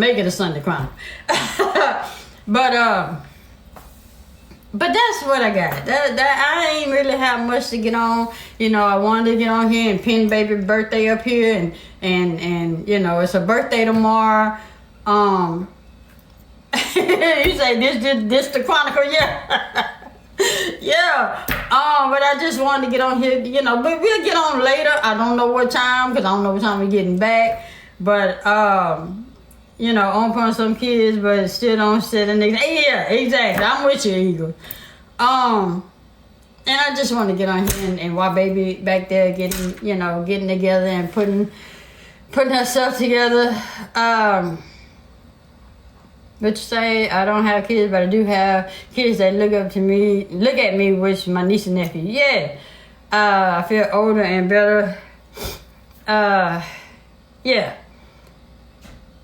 Make it a Sunday Chronicle. But that's what I got. That I ain't really have much to get on. You know, I wanted to get on here and pin baby birthday up here, and you know, it's a birthday tomorrow. You say this the Chronicle, yeah. Yeah. But I just wanted to get on here, you know, but we'll get on later. I don't know what time, because I don't know what time we're getting back. But you know, on some kids, but still don't sit in the yeah, exactly. I'm with you, Eagle. And I just want to get on here and while baby back there getting together and putting herself together. But you say I don't have kids, but I do have kids that look at me, which my niece and nephew. Yeah. I feel older and better. Yeah.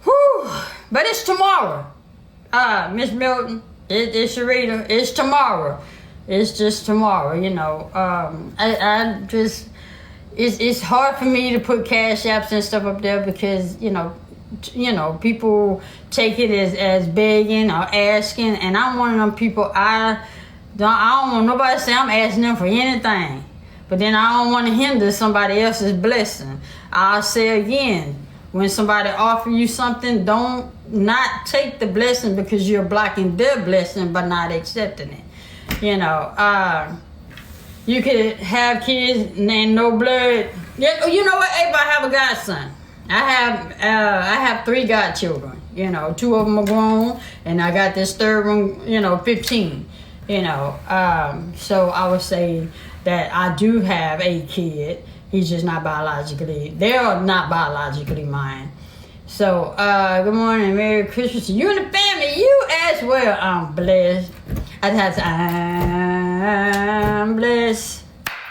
Whew. But it's tomorrow. Miss Milton, it's Sharita, it's tomorrow. It's just tomorrow, you know. I just, it's hard for me to put cash apps and stuff up there because, you know, people take it as begging or asking, and I'm one of them people, I don't want nobody to say I'm asking them for anything. But then I don't want to hinder somebody else's blessing. I'll say again, when somebody offers you something, don't not take the blessing because you're blocking their blessing by not accepting it. You know, you could have kids and no blood. Yeah, you know what? Abe, I have a godson. I have 3 godchildren. You know, 2 of them are grown, and I got this third one, you know, 15. You know, so I would say that I do have a kid. He's just not biologically. They're not biologically mine. So, good morning, Merry Christmas to you and the family. You as well. I'm blessed. I'm blessed.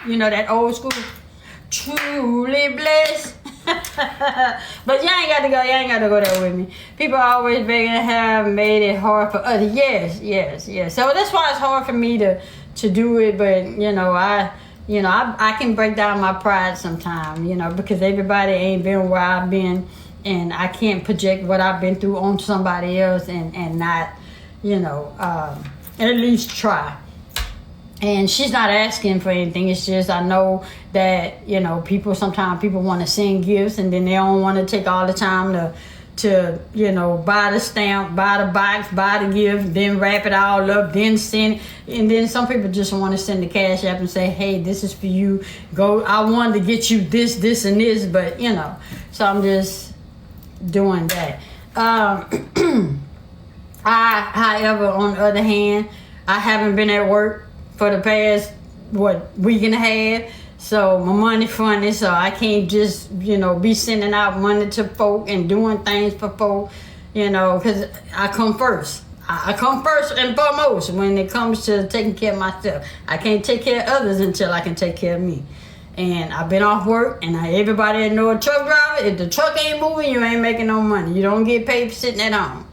You know that old school. Truly blessed. But you ain't got to go. You ain't got to go there with me. People always begging to have made it hard for others. Yes. So that's why it's hard for me to do it. But you know, I can break down my pride sometimes. You know, because everybody ain't been where I've been, and I can't project what I've been through on somebody else, and not, you know, at least try. And she's not asking for anything. It's just I know that, you know, sometimes people want to send gifts and then they don't want to take all the time to you know, buy the stamp, buy the box, buy the gift, then wrap it all up, then send it. And then some people just want to send the cash app and say, hey, this is for you. Go. I wanted to get you this, and this, but you know, so I'm just doing that. However, on the other hand, I haven't been at work for the past, week and a half. So my money funny, so I can't just, you know, be sending out money to folk and doing things for folk, you know, because I come first. I come first and foremost when it comes to taking care of myself. I can't take care of others until I can take care of me. And I've been off work, and everybody that know a truck driver, if the truck ain't moving, you ain't making no money. You don't get paid for sitting at home.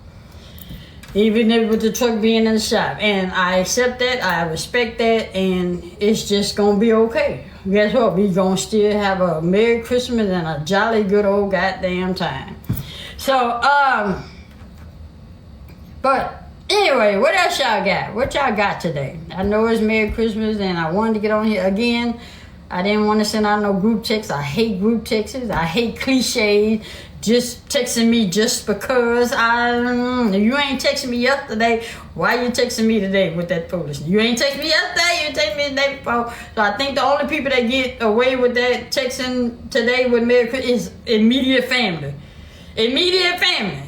Even if with the truck being in the shop. And I accept that, I respect that, and it's just gonna be okay. Guess what? We gonna still have a Merry Christmas and a jolly good old goddamn time. So, but anyway, what else y'all got? What y'all got today? I know it's Merry Christmas, and I wanted to get on here again. I didn't want to send out no group texts. I hate group texts. I hate cliches. Just texting me just because you ain't texting me yesterday. Why you texting me today with that foolishness? You ain't texting me yesterday, you text me the day before. So I think the only people that get away with that texting today with Merry Christmas is immediate family. Immediate family.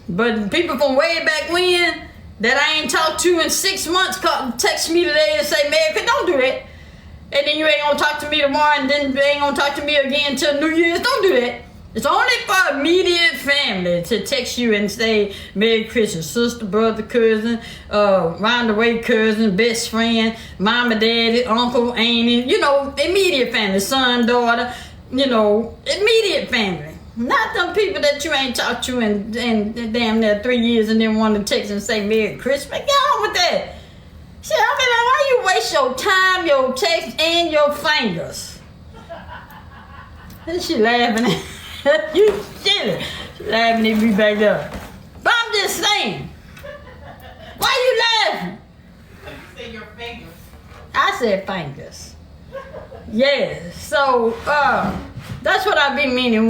But people from way back when that I ain't talked to in 6 months text me today and say Merry Christmas. Don't do that. And then you ain't gonna talk to me tomorrow, and then you ain't gonna talk to me again till New Year's. Don't do that. It's only for immediate family to text you and say Merry Christmas, sister, brother, cousin, round the way cousin, best friend, mama, daddy, uncle, auntie, you know, immediate family, son, daughter, you know, immediate family. Not them people that you ain't talked to in damn near 3 years and then want to text and say Merry Christmas. Get on with that. See, I mean, like, why you waste your time, your text, and your fingers? And she laughing at you silly. She laughing at me back there. saying? Why you laughing? You say your fingers. I said fingers. Yeah. So that's what I be meaning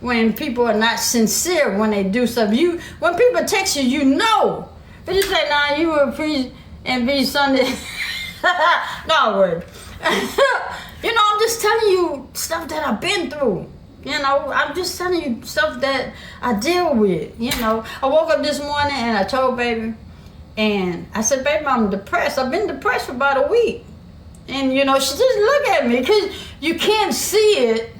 when people are not sincere when they do stuff. When people text you, you know. But you say, nah, you will preach and be Sunday. No word. I'm just telling you stuff that I've been through. I'm just telling you stuff that I deal with. I woke up this morning and I told baby, and I said, baby, I'm depressed. I've been depressed for about a week. And, she just looked at me because you can't see it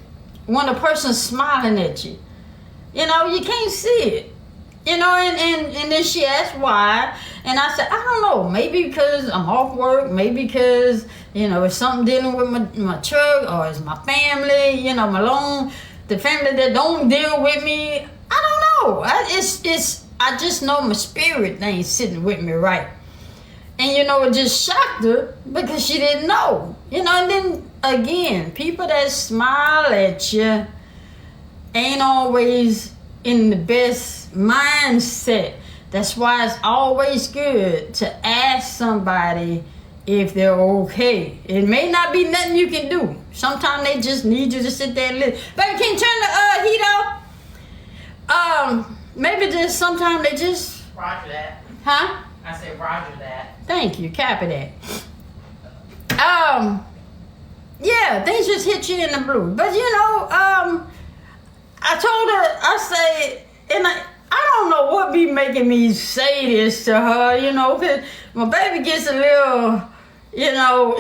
when a person's smiling at you. You can't see it. And then she asked why. And I said, I don't know. Maybe because I'm off work. Maybe because, it's something dealing with my truck, or it's my family, my loan, the family that don't deal with me. I don't know. I just know my spirit ain't sitting with me right. And, it just shocked her because she didn't know. And then, again, people that smile at you ain't always in the best mindset. That's why it's always good to ask somebody if they're okay. It may not be nothing you can do. Sometimes they just need you to sit there and listen. Baby, can you turn the heat off? Maybe just sometimes they just... Roger that. Huh? I said roger that. Thank you. Copy that. Yeah, things just hit you in the blue. But, I told her, I say, and I don't know what be making me say this to her, because my baby gets a little,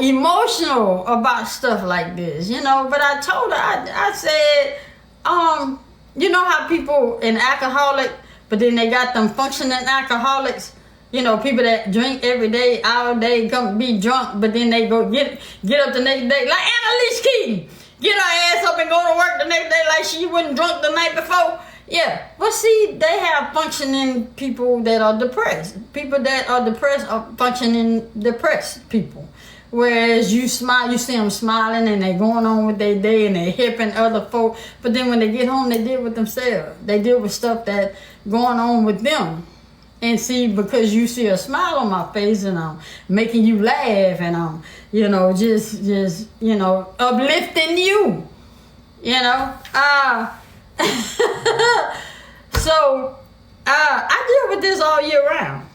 emotional about stuff like this, But I told her, I said, how people in alcoholic, but then they got them functioning alcoholics, people that drink every day, all day, come be drunk, but then they go get up the next day, like Annalise Keaton, get her ass up and go to work the next day like she wasn't drunk the night before. Yeah, but see, they have functioning people that are depressed. People that are depressed are functioning depressed people. Whereas you smile, you see them smiling and they going on with their day and they hipping other folk. But then when they get home, they deal with themselves. They deal with stuff that going on with them. And see, because you see a smile on my face and I'm making you laugh and I'm, just uplifting you, So, I deal with this all year round.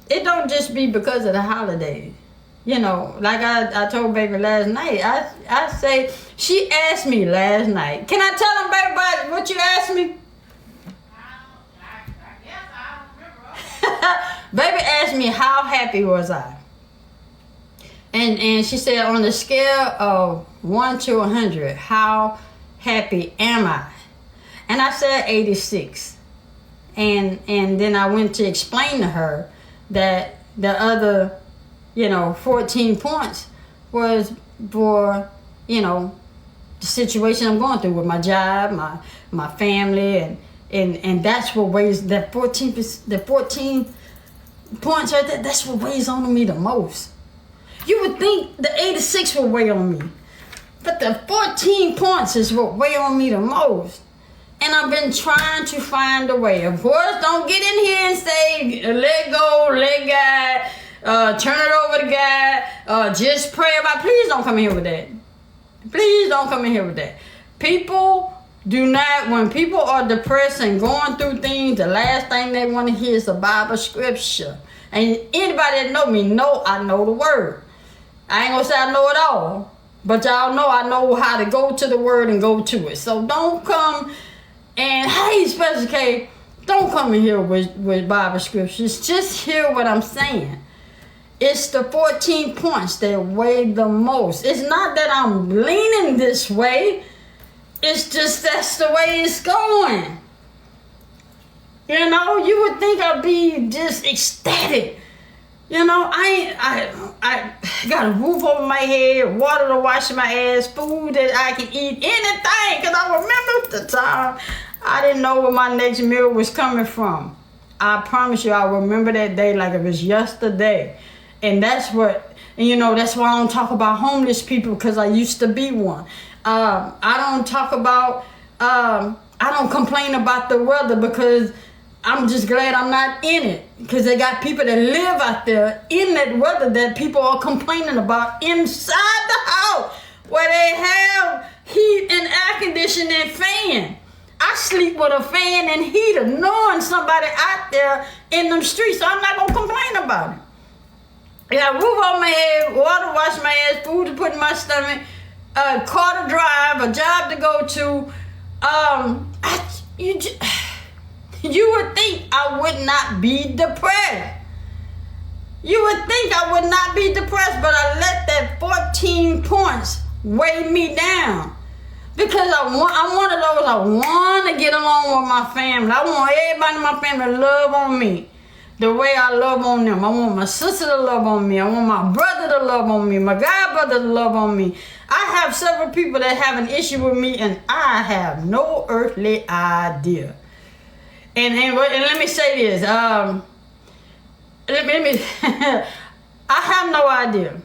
It don't just be because of the holidays. Like I told baby last night, I say, she asked me last night, can I tell them, baby, about what you asked me? Baby asked me how happy was I. And she said on the scale of 1 to 100, how happy am I? And I said 86. And then I went to explain to her that the other, 14 points was for, the situation I'm going through with my job, my family, and that's what weighs, the 14 points right there, that's what weighs on me the most. You would think the 86 would weigh on me, but the 14 points is what weigh on me the most. And I've been trying to find a way. Of course, don't get in here and say, let go, let God, turn it over to God, just pray about. Please don't come in here with that. Please don't come in here with that. People do not, when people are depressed and going through things, the last thing they want to hear is a Bible scripture. And anybody that know me know I know the word. I ain't gonna say I know it all, but y'all know I know how to go to the word and go to it. So don't come and, hey, Special K, don't come in here with Bible scriptures. Just hear what I'm saying. It's the 14 points that weigh the most. It's not that I'm leaning this way. It's just that's the way it's going. You would think I'd be just ecstatic. I got a roof over my head, water to wash my ass, food that I can eat, anything. Because I remember the time I didn't know where my next meal was coming from. I promise you, I remember that day like it was yesterday. And that's what, that's why I don't talk about homeless people, because I used to be one. I don't talk about, I don't complain about the weather because I'm just glad I'm not in it, because they got people that live out there in that weather that people are complaining about inside the house where they have heat and air conditioning and fan. I sleep with a fan and heater knowing somebody out there in them streets, so I'm not going to complain about it. I got a roof over my head, water to wash my ass, food to put in my stomach, a car to drive, a job to go to. You would think I would not be depressed. You would think I would not be depressed, but I let that 14 points weigh me down. Because I'm one of those, I want to get along with my family. I want everybody in my family to love on me the way I love on them. I want my sister to love on me. I want my brother to love on me. My god brother to love on me. I have several people that have an issue with me, and I have no earthly idea. And let me say this. Let me I have no idea.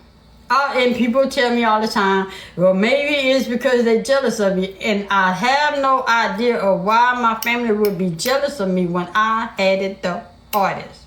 And people tell me all the time, well, maybe it's because they're jealous of you. And I have no idea of why my family would be jealous of me when I had it the hardest.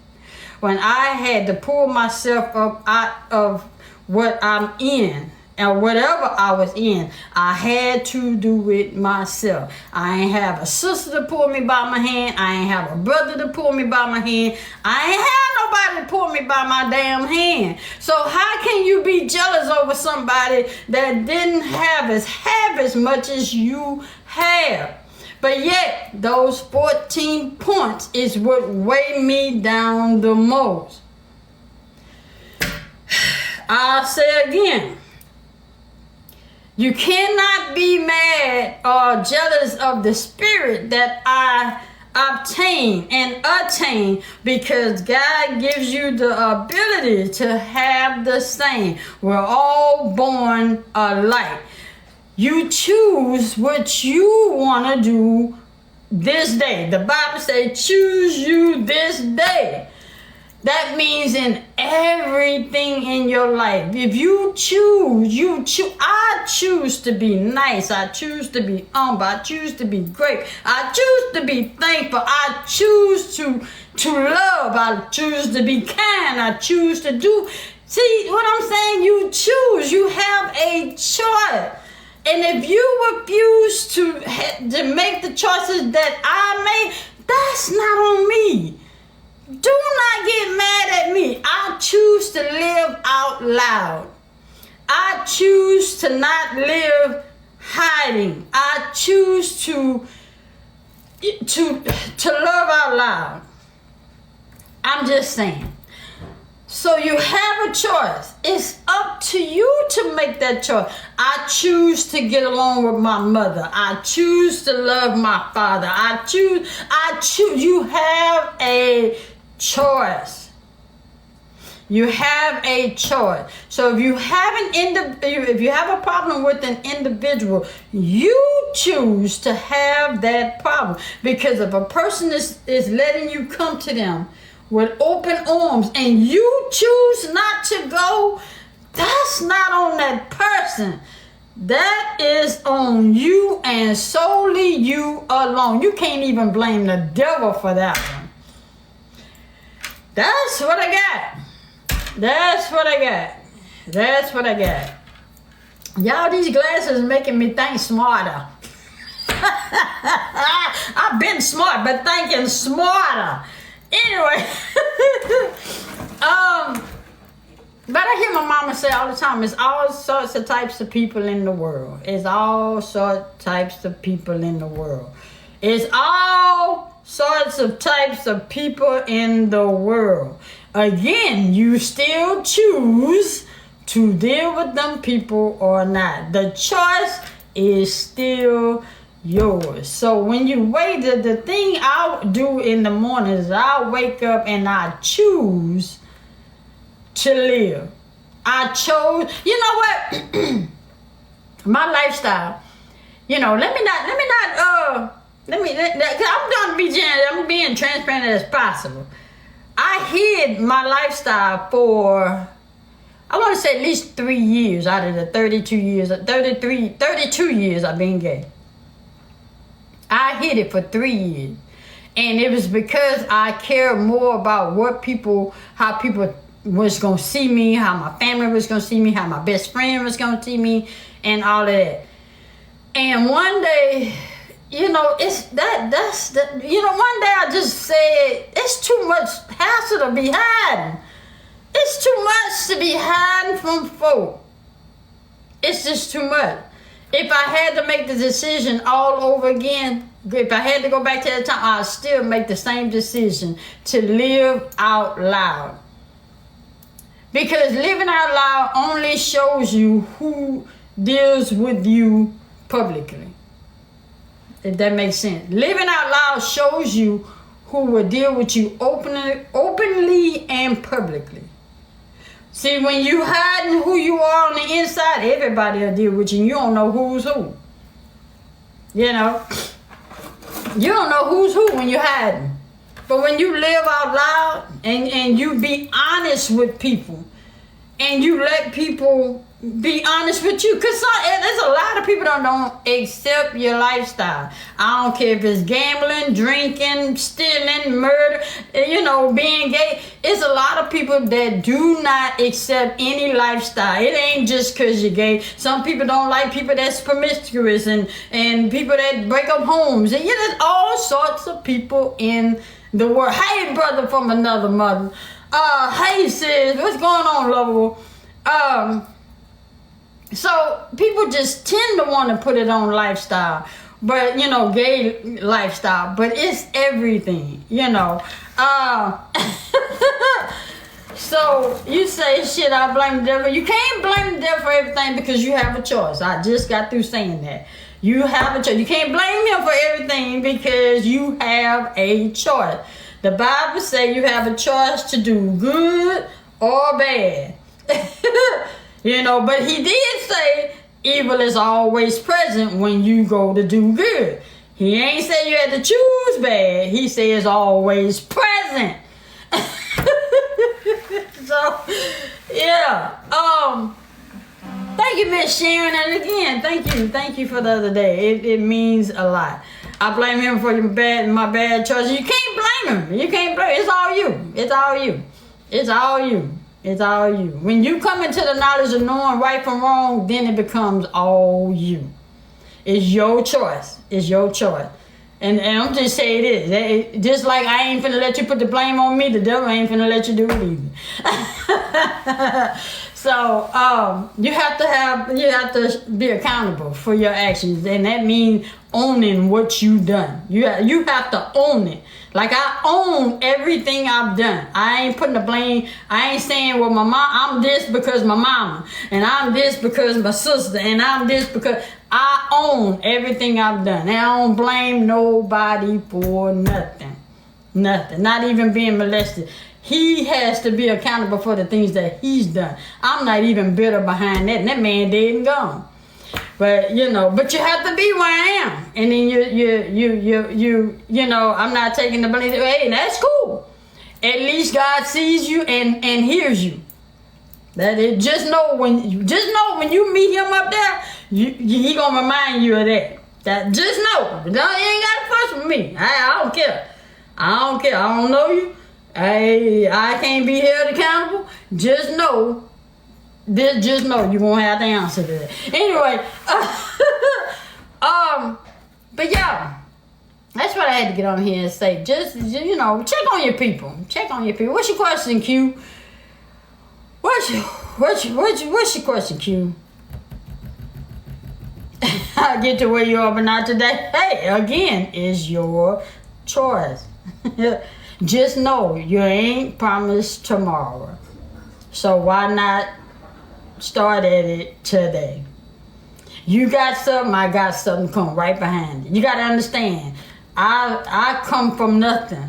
When I had to pull myself up out of what I'm in, and whatever I was in, I had to do it myself. I ain't have a sister to pull me by my hand. I ain't have a brother to pull me by my hand. I ain't have nobody to pull me by my damn hand. So how can you be jealous over somebody that didn't have as much as you have? But yet, those 14 points is what weighed me down the most. I'll say again. You cannot be mad or jealous of the spirit that I obtain and attain, because God gives you the ability to have the same. We're all born alike. You choose what you want to do this day. The Bible says, choose you this day. That means in everything in your life. If you choose, I choose to be nice. I choose to be humble. I choose to be great. I choose to be thankful. I choose to love. I choose to be kind. I choose to do. See what I'm saying? You choose. You have a choice. And if you refuse to make the choices that I made, that's not on me. Do not get mad at me. I choose to live out loud. I choose to not live hiding. I choose to love out loud. I'm just saying. So you have a choice. It's up to you to make that choice. I choose to get along with my mother. I choose to love my father. I choose. You have a choice. You have a choice. So if you have a problem with an individual, you choose to have that problem. Because if a person is letting you come to them with open arms and you choose not to go, that's not on that person. That is on you and solely you alone. You can't even blame the devil for that one. That's what I got. That's what I got. Y'all, these glasses making me think smarter. I've been smart, but thinking smarter. Anyway, but I hear my mama say all the time, it's all sorts of types of people in the world. It's all sorts of types of people in the world. It's all sorts of types of people in the world. Again, you still choose to deal with them people or not. The choice is still yours. So when you wake, the thing I'll do in the morning is I'll wake up and I choose to live. I chose, you know what? My lifestyle, cause I'm being transparent as possible. I hid my lifestyle for, I want to say at least 3 years out of the 32 years I've been gay. I hid it for 3 years. And it was because I cared more about how people was going to see me, how my family was going to see me, how my best friend was going to see me, and all of that. And one day, one day I just said, it's too much hassle to be hiding. It's too much to be hiding from folk. It's just too much. If I had to make the decision all over again, if I had to go back to that time, I'd still make the same decision to live out loud. Because living out loud only shows you who deals with you publicly. If that makes sense. Living out loud shows you who will deal with you openly and publicly. See, when you hiding who you are on the inside, everybody will deal with you and you don't know who's who. You know? You don't know who's who when you're hiding. But when you live out loud and you be honest with people and you let people be honest with you, because there's a lot of people that don't accept your lifestyle. I don't care if it's gambling, drinking, stealing, murder, being gay. It's a lot of people that do not accept any lifestyle. It ain't just because you're gay. Some people don't like people that's promiscuous and people that break up homes. And there's all sorts of people in the world. Hey, brother from another mother. Hey, sis, what's going on, lovable? So people just tend to want to put it on lifestyle, but gay lifestyle, but it's everything, So you say, shit, I blame the devil. You can't blame the devil for everything because you have a choice. I just got through saying that. You have a choice. You can't blame him for everything because you have a choice. The Bible says you have a choice to do good or bad. But he did say evil is always present when you go to do good. He ain't say you had to choose bad. He said it's always present. So, yeah. Thank you, Miss Sharon. And again, thank you for the other day. It means a lot. I blame him for my bad choices. You can't blame him. You can't blame him. It's all you. It's all you. It's all you. It's all you. When you come into the knowledge of knowing right from wrong, then it becomes all you. It's your choice. It's your choice. And I'm just saying it is. Just like I ain't finna let you put the blame on me, the devil ain't finna let you do it either. So you have to be accountable for your actions, and that means owning what you done. You have to own it. Like I own everything I've done. I ain't putting the blame. I ain't saying, well, my mom, I'm this because my mama, and I'm this because my sister, and I'm this because I own everything I've done. And I don't blame nobody for nothing. Nothing. Not even being molested. He has to be accountable for the things that he's done. I'm not even bitter behind that. And that man dead and gone. But but you have to be where I am, and then I'm not taking the blame. Hey, that's cool. At least God sees you and hears you. That it. Just know when you meet him up there, he gonna remind you of that. That just know. You ain't gotta fuss with me. I don't care. I don't know you. I can't be held accountable. Just know you won't have the answer to that. Anyway, but yeah, that's what I had to get on here and say. Just check on your people. Check on your people. What's your question, Q? What's your question, Q? I'll get to where you are, but not today. Hey, again, it's your choice. Just know you ain't promised tomorrow. So why not start at it today? You got something, I got something come right behind it. You got to understand, I come from nothing.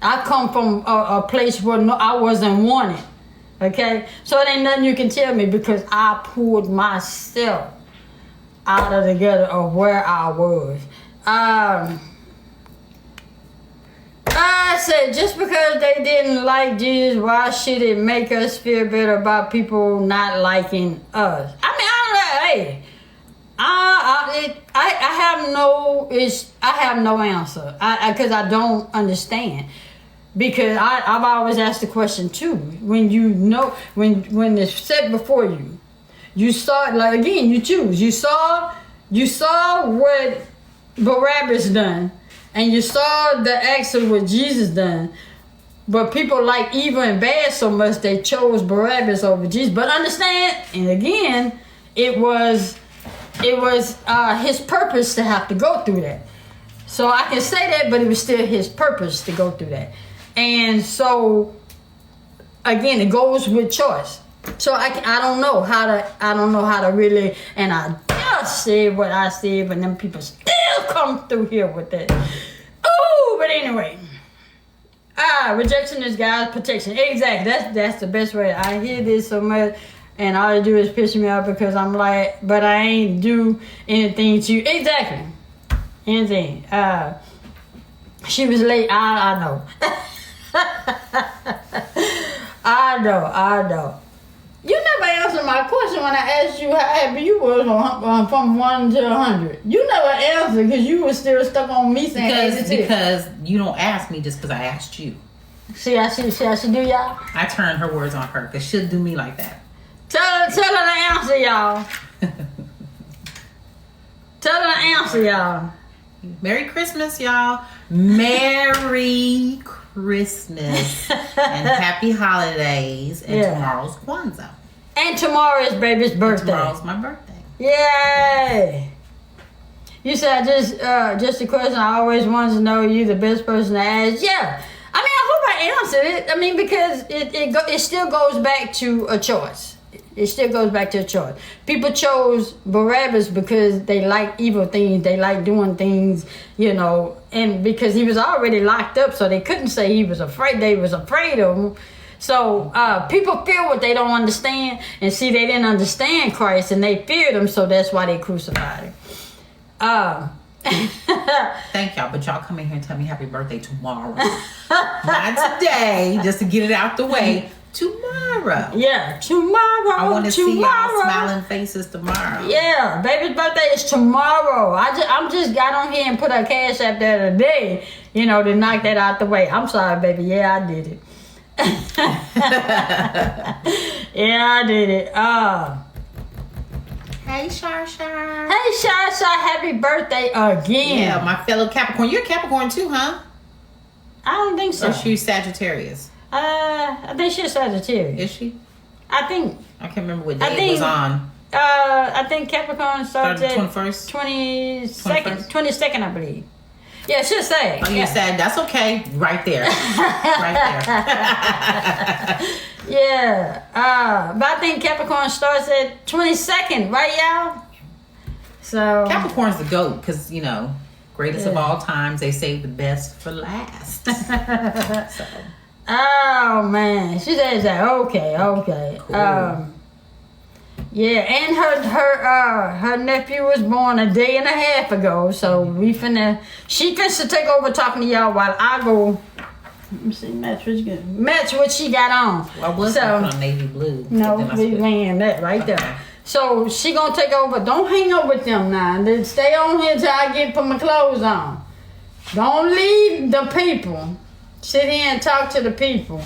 I come from a place where I wasn't wanted. Okay? So it ain't nothing you can tell me because I pulled myself out of the gutter of where I was. I said, just because they didn't like Jesus, why should it make us feel better about people not liking us? I mean, I have no answer. Because I don't understand. Because I've always asked the question too. When you know, when it's set before you, you saw, like, again, you choose. You saw what Barabbas done, and you saw the acts of what Jesus done. But people like evil and bad so much they chose Barabbas over Jesus. But understand, and again, it was his purpose to have to go through that. So I can say that, but it was still his purpose to go through that. And so again, it goes with choice. So I don't know how to really, and I just said what I said, but then people still come through here with that. Oh, but anyway. Rejection is God's protection. Exactly. That's the best way. I hear this so much, and all they do is piss me off because I'm like, but I ain't do anything to you. Exactly. Anything. She was late. I know. I know. You never answered my question when I asked you how happy you was from 1 to 100. You never answered because you were still stuck on me saying 82. Because you don't ask me just because I asked you. See how she do, y'all? I turned her words on her because she'll do me like that. Tell her the answer, y'all. Tell her the answer, y'all. Merry Christmas, y'all. Merry Christmas and happy holidays. And tomorrow's Kwanzaa. And tomorrow is baby's birthday. Tomorrow's my birthday. Yay! You said just a question I always wanted to know. You the best person to ask. Yeah. I mean, I hope I answered it. I mean, because it still goes back to a choice. It still goes back to a choice. People chose Barabbas because they like evil things. They like doing things, and because he was already locked up, so they couldn't say he was afraid. They was afraid of him. So people fear what they don't understand, and see, they didn't understand Christ, and they feared him, so that's why they crucified him. Thank y'all, but y'all come in here and tell me happy birthday tomorrow. Not today, just to get it out the way. Tomorrow. Yeah, tomorrow. I want to see y'all smiling faces tomorrow. Yeah, baby's birthday is tomorrow. I'm just got on here and put a cash app there today, to knock that out the way. I'm sorry, baby. Yeah, I did it. Yeah, I did it. Hey, Shar. Hey, Shar, happy birthday again. Yeah, my fellow Capricorn. You're a Capricorn too, huh? I don't think so. Or she's Sagittarius? I think she's Sagittarius. Is she? I think. I can't remember what day it was on. I think Capricorn started 21st? 22nd, I believe. Yeah, she'll say. Oh, you said that's okay. Right there. Right there. Yeah. But I think Capricorn starts at 22nd, right, y'all? So Capricorn's the GOAT because, greatest of all times. They save the best for last. So. Oh man, she says that. Okay. Cool. Yeah, and her nephew was born a day and a half ago, so she finna take over talking to y'all while I go. Let me see, match what she got on. Well, I was on navy blue. No, we laying that right there. Okay. So she gonna take over. Don't hang up with them now. Then stay on here till I put my clothes on. Don't leave the people. Sit here and talk to the people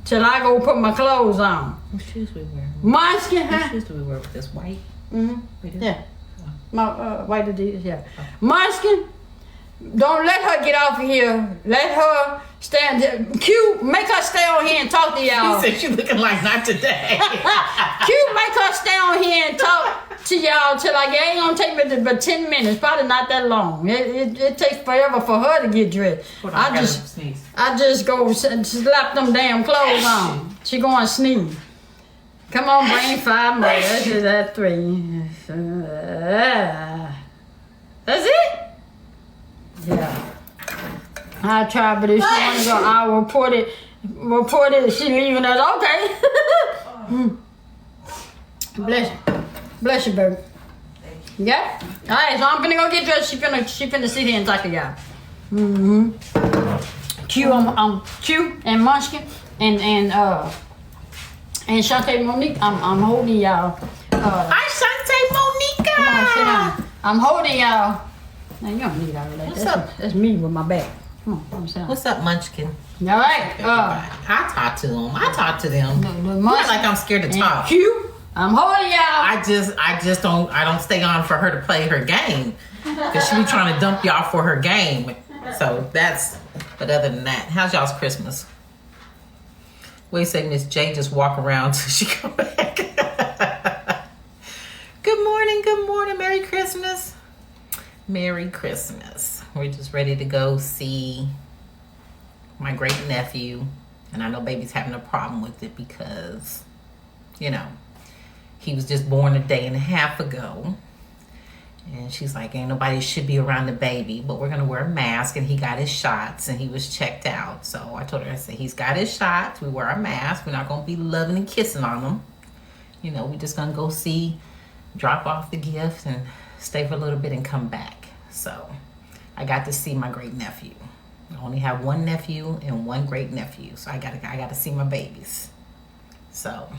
till I go put my clothes on. What shoes we wear? Munchkin, huh? What shoes do we wear with this? White? Mm-hmm. We do? Yeah. My white Adidas, yeah. Munchkin, don't let her get off of here. Let her stand there. Q, make her stay on here and talk to y'all. She said she looking like not today. Q, make her stay on here and talk to y'all till it ain't gonna take me but 10 minutes. Probably not that long. It takes forever for her to get dressed. Hold on, I just go slap them damn clothes on. She going to sneeze. Come on, bring 5 more. That's just at 3. That's it? Yeah. I'll try, but if she want to go, I'll report it. She leaving us. Okay. Bless you, baby. Yeah? Alright, so I'm finna go get dressed. She finna sit here and talk to y'all. Mm-hmm. Q and Munchkin and Shantae Monique. I'm holding y'all. Hi, Shantae Monica. Come on, sit down. I'm holding y'all. Now you don't need all of that. What's up? That's me with my back. Come on, I'm saying. What's up, Munchkin? All right. I talk to them. I talk to them. The Not Munchkin like I'm scared to and talk. Q. I'm holding y'all. I just don't stay on for her to play her game. Because she be trying to dump y'all for her game. So but other than that, how's y'all's Christmas? What do you say, Miss J just walk around till she come back? Good morning, Merry Christmas. Merry Christmas. We're just ready to go see my great nephew. And I know baby's having a problem with it because, you know, he was just born a day and a half ago. And she's like, ain't nobody should be around the baby, but we're going to wear a mask. And he got his shots and he was checked out. So I told her, I said, he's got his shots. We wear our mask. We're not going to be loving and kissing on him. You know, we're just going to go see, drop off the gift and stay for a little bit and come back. So I got to see my great nephew. I only have one nephew and one great nephew. So I got to see my babies. So...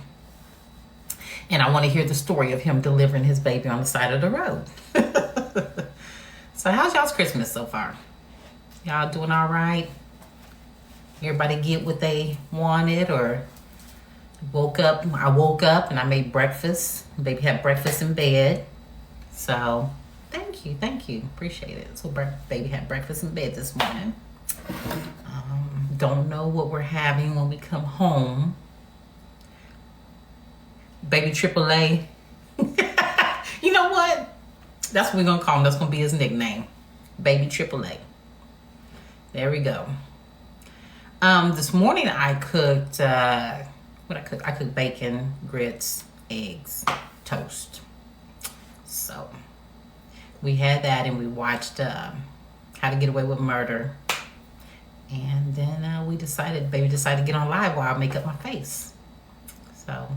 and I want to hear the story of him delivering his baby on the side of the road. So how's y'all's Christmas so far? Y'all doing all right? Everybody get what they wanted or I woke up and I made breakfast. Baby had breakfast in bed. So thank you. Appreciate it. So baby had breakfast in bed this morning. Don't know what we're having when we come home. Baby AAA. You know what? That's what we're going to call him. That's going to be his nickname. Baby AAA. There we go. This morning I cooked, I cooked bacon, grits, eggs, toast. So we had that and we watched How to Get Away with Murder. And then baby decided to get on live while I make up my face. So...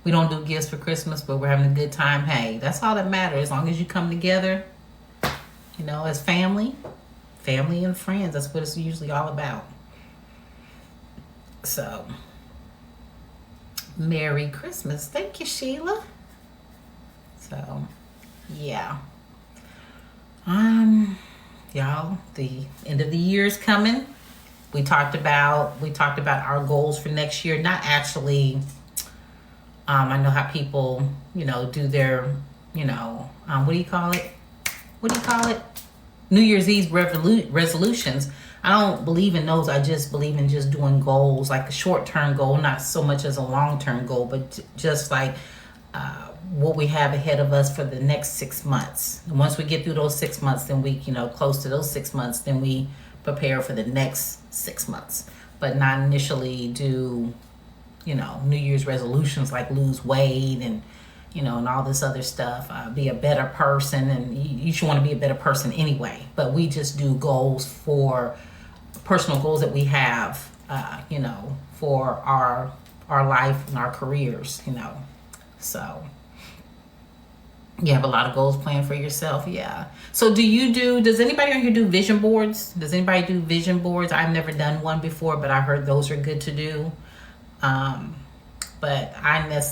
we don't do gifts for Christmas, but we're having a good time. Hey, that's all that matters. As long as you come together, you know, as family and friends. That's what it's usually all about. So, Merry Christmas. Thank you, Sheila. So, yeah. Y'all, the end of the year is coming. We talked about our goals for next year. Not actually... I know how people, you know, do their, you know, what do you call it? New Year's Eve resolutions. I don't believe in those. I just believe in just doing goals, like a short-term goal, not so much as a long-term goal, but just like what we have ahead of us for the next 6 months. And once we get through those 6 months, then we, you know, close to those 6 months, then we prepare for the next 6 months. But not initially do... you know, New Year's resolutions like lose weight and, you know, and all this other stuff, be a better person. And you should want to be a better person anyway. But we just do goals for personal goals that we have, you know, for our life and our careers, you know. So you have a lot of goals planned for yourself. Yeah. So does anybody on here do vision boards? Does anybody do vision boards? I've never done one before, but I heard those are good to do. But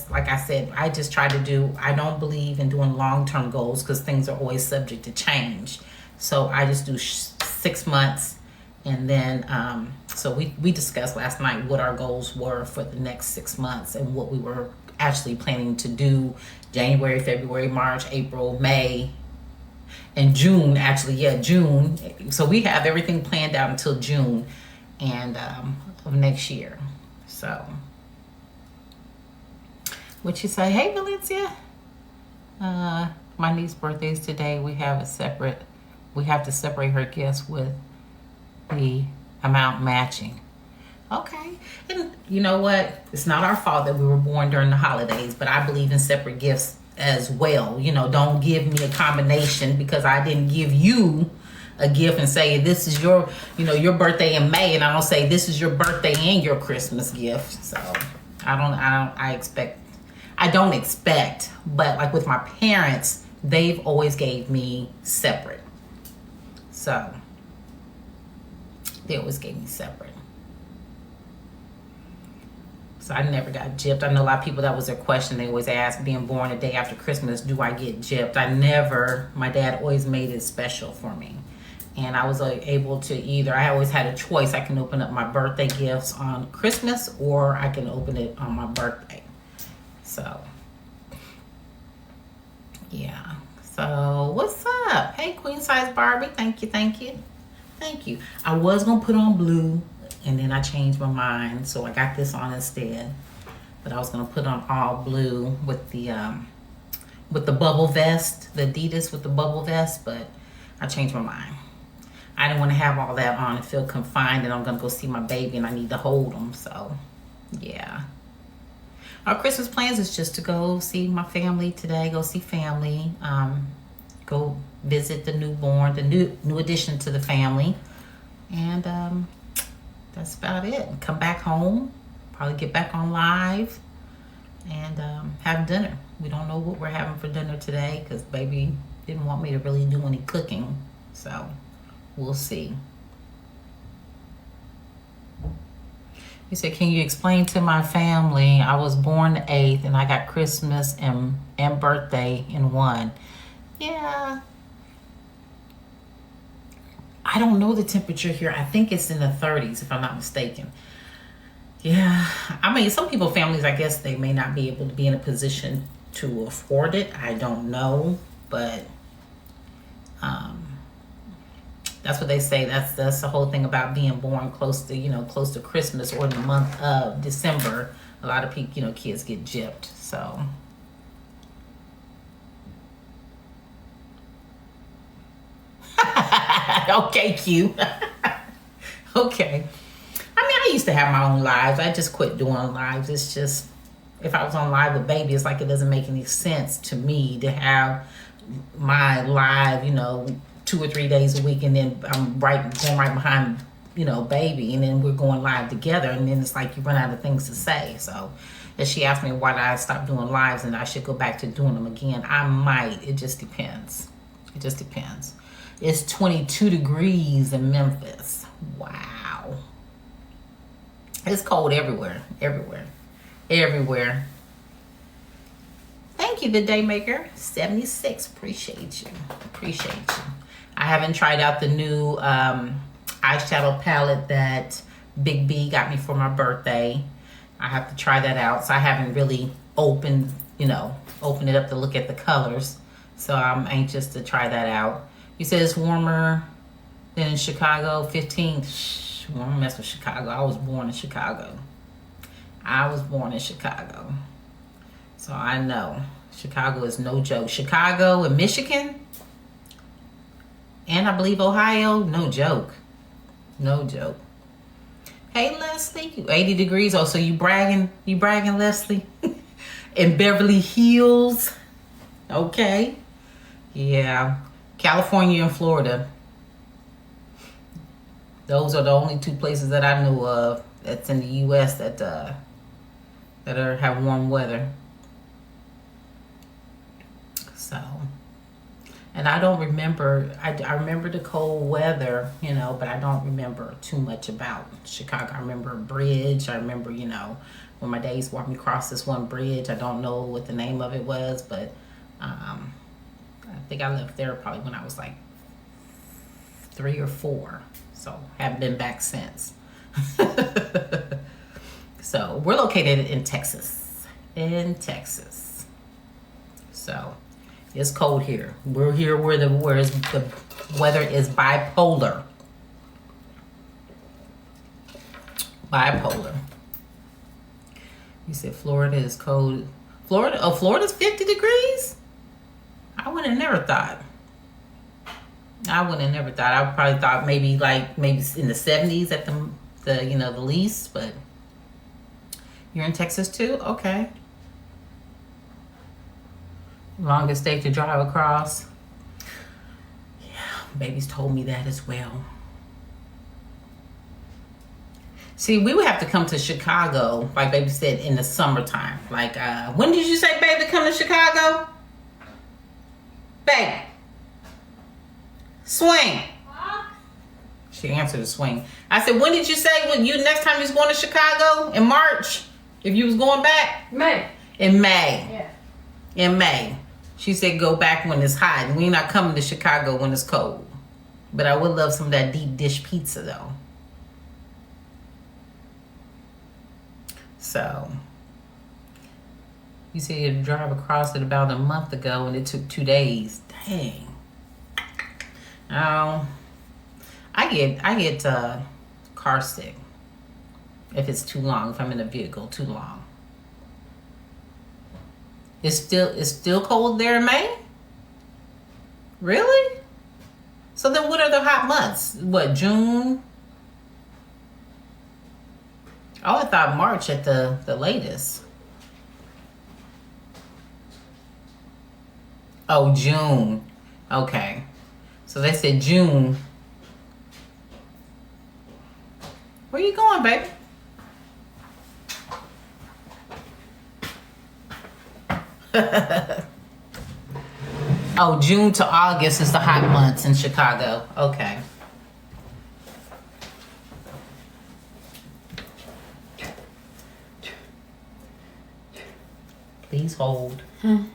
like I said, I just try to I don't believe in doing long-term goals because things are always subject to change. So I just do 6 months. And then, so we discussed last night what our goals were for the next 6 months and what we were actually planning to do January, February, March, April, May, and June, actually. Yeah, June. So we have everything planned out until June and of next year. So, what you say? Hey, Valencia. My niece's birthday is today. We have to separate her gifts with the amount matching. Okay. And you know what? It's not our fault that we were born during the holidays, but I believe in separate gifts as well. You know, don't give me a combination because I didn't give you a gift and say this is your, you know, your birthday in May, and I don't say this is your birthday and your Christmas gift. So I don't expect, but like with my parents, they've always gave me separate. So they always gave me separate. So I never got gypped. I know a lot of people, that was their question. They always ask, being born a day after Christmas, do I get gypped? I never. My dad always made it special for me. And I was able to I always had a choice. I can open up my birthday gifts on Christmas, or I can open it on my birthday. So, yeah. So, what's up? Hey, Queen Size Barbie. Thank you, thank you. Thank you. I was going to put on blue, and then I changed my mind. So, I got this on instead. But I was going to put on all blue with the bubble vest, the Adidas with the bubble vest, but I changed my mind. I didn't want to have all that on and feel confined, and I'm going to go see my baby and I need to hold him. So, yeah. Our Christmas plans is just to go see my family today, go see family, go visit the newborn, the new addition to the family. And that's about it. Come back home, probably get back on live, and have dinner. We don't know what we're having for dinner today because baby didn't want me to really do any cooking. So, we'll see. He said, can you explain to my family, I was born the 8th and I got Christmas and birthday in one. Yeah. I don't know the temperature here. I think it's in the 30s, if I'm not mistaken. Yeah. I mean, some people, families, I guess they may not be able to be in a position to afford it. I don't know. But that's what they say. That's the whole thing about being born close to Christmas or the month of December. A lot of people, kids get gypped. So, okay, Q. Okay. I mean, I used to have my own lives. I just quit doing lives. It's just, if I was on live with baby, it's like it doesn't make any sense to me to have my live, 2 or 3 days a week, and then I'm going right behind, baby, and then we're going live together, and then it's like you run out of things to say. So, if she asked me why did I stop doing lives and I should go back to doing them again, I might. It just depends. It just depends. It's 22 degrees in Memphis. Wow. It's cold everywhere. Thank you, the Daymaker 76. Appreciate you. I haven't tried out the new eyeshadow palette that Big B got me for my birthday. I have to try that out. So I haven't really opened it up to look at the colors. So I'm anxious to try that out. You said it's warmer than in Chicago, 15. Shh, won't mess with Chicago. I was born in Chicago. So I know Chicago is no joke. Chicago and Michigan, and I believe Ohio, no joke. Hey, Leslie, 80 degrees. Oh, so you bragging, Leslie? In Beverly Hills. Okay. Yeah. California and Florida. Those are the only two places that I know of that's in the U.S. that have warm weather. So, and I don't remember, I remember the cold weather, but I don't remember too much about Chicago. I remember a bridge. I remember, when my days walked me across this one bridge. I don't know what the name of it was, but I think I left there probably when I was like 3 or 4. So, haven't been back since. So, we're located in Texas. So, it's cold here. We're here where the weather is bipolar. You said Florida is cold. Florida's 50 degrees? I would have never thought. I probably thought maybe in the 70s at the least, but you're in Texas too? Okay. Longest day to drive across. Yeah, baby's told me that as well. See, we would have to come to Chicago, like baby said, in the summertime. Like, when did you say, baby, come to Chicago? Baby. Swing. She answered the swing. I said, when did you say next time you're going to Chicago? In March? If you was going back May. in May. Yeah. In May. She said go back when it's hot. We're not coming to Chicago when it's cold. But I would love some of that deep dish pizza though. So you said you had to drive across it about a month ago and it took 2 days. Dang. I get car sick if it's too long, if I'm in a vehicle too long. It's still cold there in May? Really? So then what are the hot months? What, June? Oh, I thought March at the latest. Oh, June. Okay. So they said June. Where you going, baby? Oh, June to August is the hot months in Chicago. Okay. Please hold. You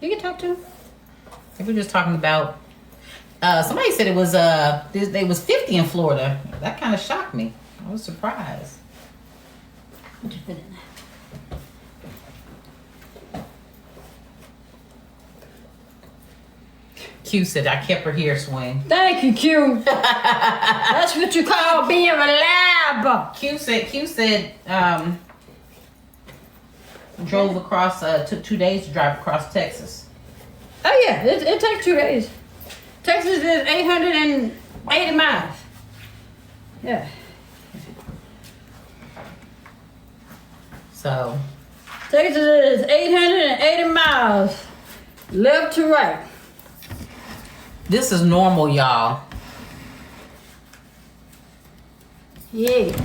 can talk to him. We were just talking about. Somebody said it was it was 50 in Florida. That kind of shocked me. I was surprised. Just put it in there. Q said I kept her hair swing. Thank you, Q. That's what you call being reliable. Q said drove across. Took 2 days to drive across Texas. Oh yeah, it takes 2 days. Texas is 880 miles. Yeah. So Texas is 880 miles, left to right. this is normal, y'all. Yeah.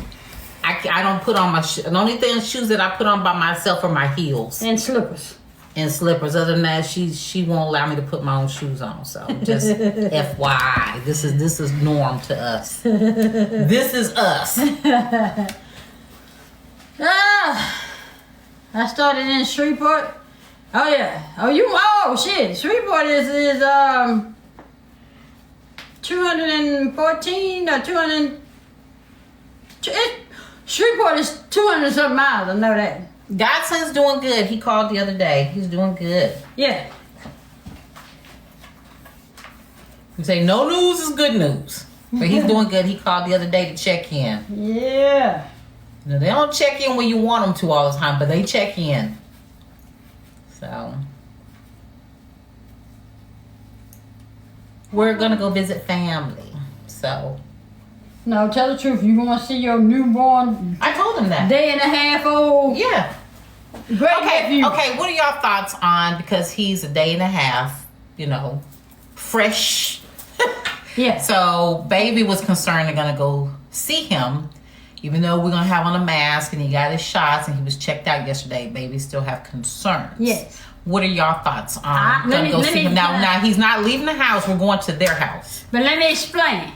I don't put on my the only thing shoes that I put on by myself are my heels And slippers. and slippers. Other than that, she won't allow me to put my own shoes on. So just FYI, this is norm to us. This is us. I started in Shreveport. Oh yeah. Oh shit. Shreveport is 214 or 200. Shreveport is 200 something miles. I know that. Godson's doing good. He called the other day. He's doing good. Yeah. You say no news is good news, but he's doing good. He called the other day to check in. Yeah. Now, they don't check in when you want them to all the time, but they check in. So we're gonna go visit family. So No, tell the truth. You want to see your newborn I told him that. day and a half old Yeah. great nephew. Okay. What are y'all thoughts on, because he's a day and a half, fresh. Yeah. So baby was concerned they're gonna go see him, even though we're gonna have on a mask and he got his shots and he was checked out yesterday. Baby still have concerns. Yes. What are y'all thoughts on let gonna me- go let see me- him? Now he's not leaving the house. We're going to their house. But let me explain.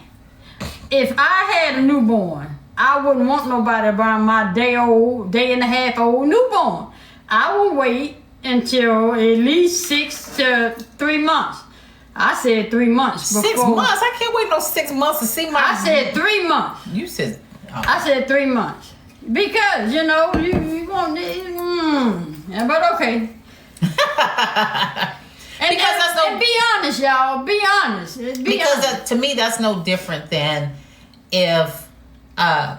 If I had a newborn, I wouldn't want nobody around my day and a half old newborn. I would wait until at least 6 to 3 months. I said 3 months before. 6 months? I can't wait no 6 months to see my. I said 3 months. You said. Oh. I said 3 months. Because, you want yeah, but okay. And be honest, y'all. Be honest. Because to me, that's no different than if, no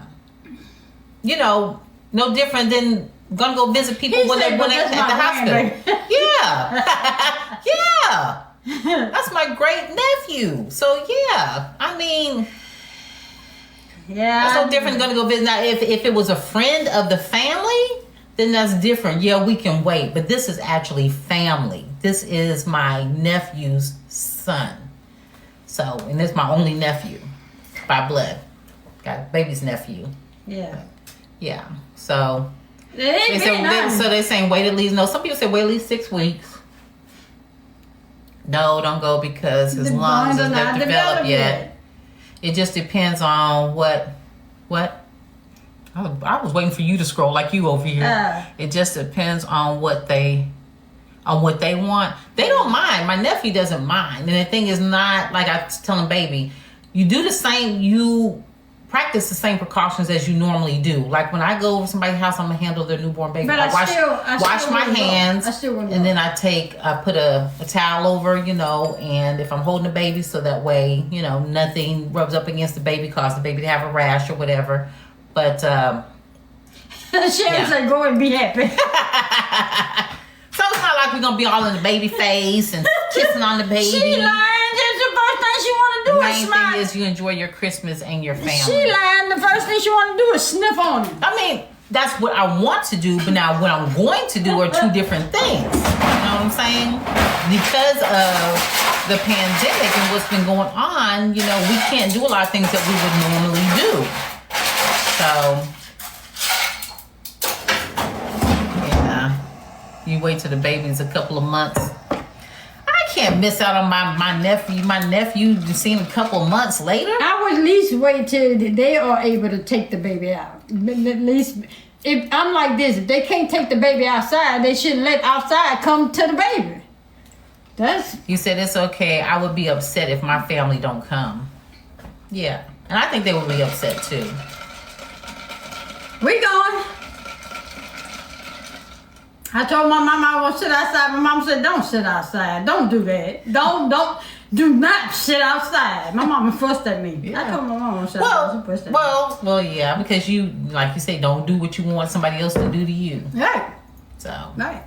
different than gonna go visit people He when said, they "But at that's the my hospital. Yeah, yeah. That's my great nephew. So yeah, I mean, yeah, that's no different than gonna go visit. Now, if it was a friend of the family, then that's different. Yeah, we can wait. But this is actually family. This is my nephew's son. So, and this is my only nephew by blood. Got baby's nephew. yeah. Yeah. So, It ain't been nothing. they're saying wait at least. No, some people say wait at least 6 weeks. No, don't go because his The lungs lungs is are not not developed developed yet. yet. It just depends on what. I was waiting for you to scroll like you over here. It just depends on what they want. They don't mind. My nephew doesn't mind. And the thing is not, like I was telling baby, you do the same, you practice the same precautions as you normally do. Like when I go over somebody's house, I'm gonna handle their newborn baby. But I wash my wouldn't go. hands, I still wouldn't and go. then I put a towel over, and if I'm holding the baby, so that way, nothing rubs up against the baby, cause the baby to have a rash or whatever. But Sharon said, "Go and be happy." so it's not like we're gonna be all in the baby face and kissing on the baby. She lying. That's the first thing she want to do The is main smile. thing is you enjoy your Christmas and your family. She lying. The first thing she want to do is sniff on him. I mean, that's what I want to do, but now what I'm going to do are two different things. You know what I'm saying? Because of the pandemic and what's been going on, we can't do a lot of things that we would normally do. So, yeah, you wait till the baby's a couple of months. I can't miss out on my nephew. My nephew, seen a couple of months later. I would at least wait till they are able to take the baby out. At least, if I'm like this, if they can't take the baby outside, they shouldn't let outside come to the baby. You said it's okay. I would be upset if my family don't come. Yeah, and I think they would be upset too. We going. I told my mama I want to sit outside. My mama said, "Don't sit outside. Don't do that. Do not sit outside." My mama fussed at me. Yeah. I told my mama to sit outside. She fussed at me. Well, yeah, because you, like you say, don't do what you want somebody else to do to you. Right. So, Right.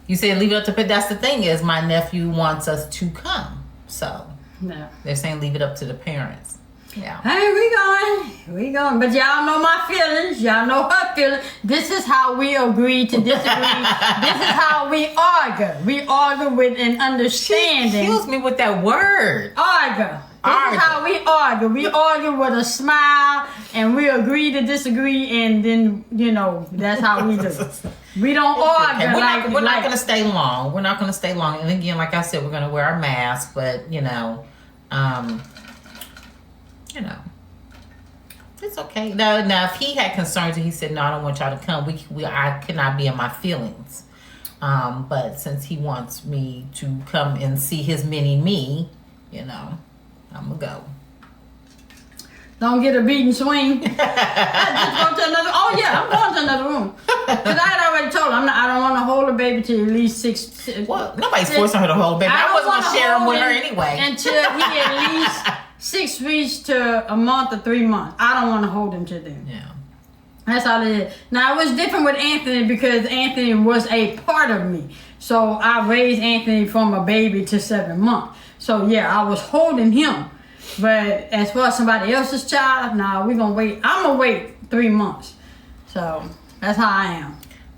you said leave it up to, but that's the thing is my nephew wants us to come. So, No. they're saying leave it up to the parents. Yeah. Hey, we going. But y'all know my feelings. Y'all know her feelings. This is how we agree to disagree. This is how we argue. We argue with an She understanding. kills me with that word. Argue. This Argue. is how we argue. We argue with a smile, and we agree to disagree, and then that's how we do. We don't argue Okay, we're not like going to stay long. We're not going to stay long. And again, like I said, we're going to wear our masks, but it's okay. Now, if he had concerns and he said, "No, I don't want y'all to come," I cannot be in my feelings. But since he wants me to come and see his mini me, I'm gonna go. Don't get a beating swing. I just go to another. Oh yeah, I'm going to another room. Cause I had already told him I don't want to hold a baby till at least six. Well, nobody's forcing her to hold a baby. I wasn't gonna share him with her anyway. Until he at least 6 weeks to a month or 3 months. I don't want to hold him to then. Yeah. That's all it is. Now, it was different with Anthony because Anthony was a part of me. So, I raised Anthony from a baby to 7 months. So, yeah, I was holding him. But as far as somebody else's child, nah, we're going to wait. I'm going to wait 3 months. So, that's how I am.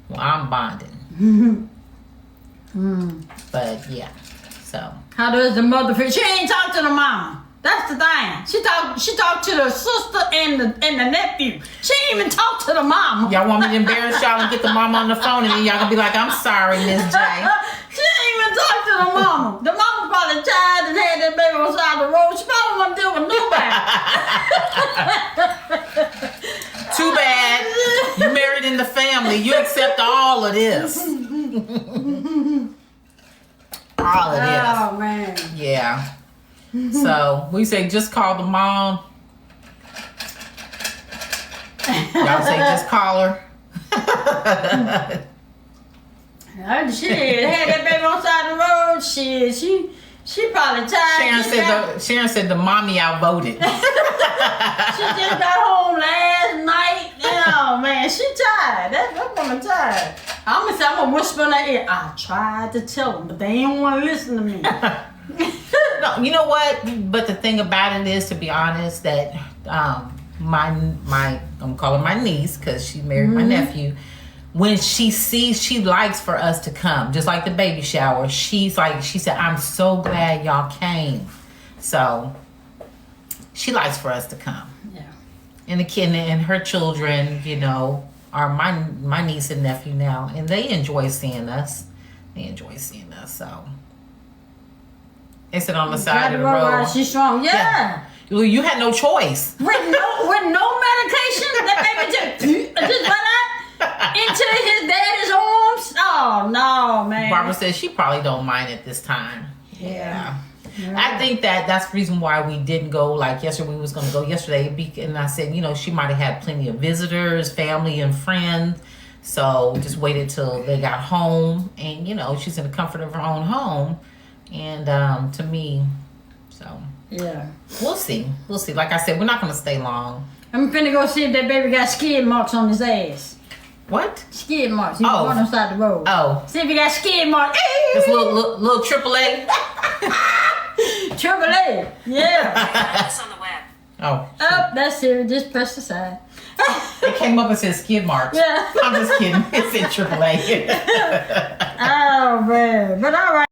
Well, I'm bonding. But, yeah. So. How does the mother feel? She ain't talk to the mama. That's the thing. She talked to the sister and the nephew. She ain't even talk to the mama. Y'all want me to embarrass y'all and get the mama on the phone and then y'all gonna be like, "I'm sorry, Miss J." She ain't even talk to the mama. The mama probably tired and had that baby on the side of the road. She probably want to deal with nobody. Too bad. You married in the family. You accept all of this. All of this. Oh man. Yeah. So we say just call the mom. Y'all say just call her. She had that baby on the side of the road. She probably tired. Sharon said the mommy outvoted. She just got home last night. Oh man, she tired. That woman tired. I'm gonna whisper in her ear. I tried to tell them, but they ain't want to listen to me. No, you know what? But the thing about it is, to be honest, that I'm calling my niece because she married my nephew. When she sees, she likes for us to come, just like the baby shower. She said, "I'm so glad y'all came." So she likes for us to come. Yeah. And the kid and her children, are my niece and nephew now, and they enjoy seeing us. So they sit on the side of the road. She's strong. Yeah. Well, you had no choice. with no medication. That baby just went out into his daddy's arms. Oh no, man. Barbara says she probably don't mind at this time. Yeah. I think that's the reason why we didn't go. Like yesterday, we was going to go yesterday, and I said, she might have had plenty of visitors, family and friends. So just waited till they got home, and she's in the comfort of her own home. And to me, so Yeah. we'll see. Like I said, we're not going to stay long. I'm finna go see if that baby got skid marks on his ass. What? Skid marks. He Oh. was on the side of the road. Oh, See if he got skid marks. this little AAA. Triple A. Yeah. This on the web. Oh, Oh, that's it. Just press the side. it came up and said skid marks. Yeah. I'm just kidding. It said AAA. Oh man. But all right.